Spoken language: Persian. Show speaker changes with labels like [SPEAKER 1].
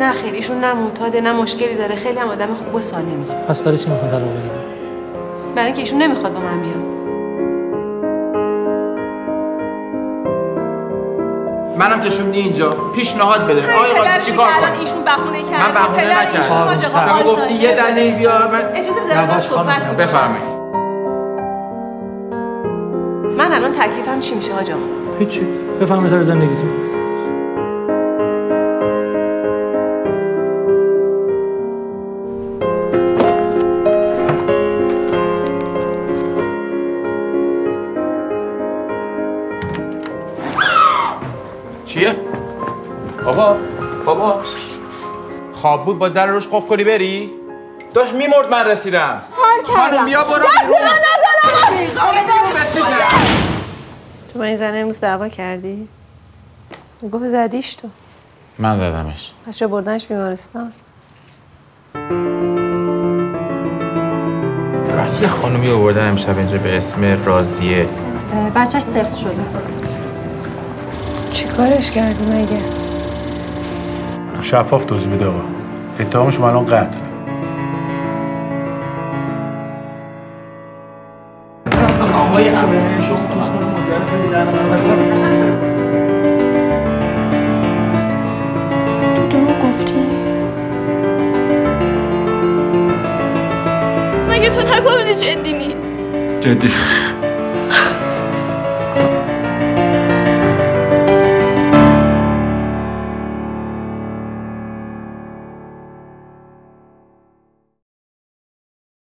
[SPEAKER 1] نه خیر، ایشون نه معتاده نه مشکلی داره، خیلی هم آدم خوب و سالمی.
[SPEAKER 2] پس برای چی میخواد طلاق بگیره؟
[SPEAKER 1] برای اینکه ایشون نمیخواد با من بیاد.
[SPEAKER 3] منم کشوندی اینجا پیشنهاد بده. آقای قاضی چیکار کنم؟
[SPEAKER 1] ایشون بهونه کرد.
[SPEAKER 3] من بهونه نکردم. شما گفتی یه دلیل بیار. من
[SPEAKER 1] اجازه بده من صحبت کنم.
[SPEAKER 3] بفرمایید.
[SPEAKER 1] من الان تکلیفم چی میشه حاج آقا؟
[SPEAKER 2] هیچی. بفرمایید سر زندگیتون.
[SPEAKER 3] چیه؟ بابا خواب بود با در روش قفل کنی بری؟ داشت میمرد من رسیدم. خانم بیا برو
[SPEAKER 1] تو با این زنه امروز دعوا کردی؟ گفت زدیش تو.
[SPEAKER 3] من زدمش.
[SPEAKER 1] پس چرا بردنش بیمارستان؟
[SPEAKER 3] یه خانومی آوردن امشب اینجا به اسم راضیه.
[SPEAKER 4] بچهش سفت شده.
[SPEAKER 1] چی کارش کردی مگه؟
[SPEAKER 5] شفاف توضیح بده آقا. اتهامشون الان قتل.
[SPEAKER 3] آقای عزیز
[SPEAKER 4] دروغ گفتی؟ مگه تو نگفتی جدی نیست؟
[SPEAKER 3] جدی شد.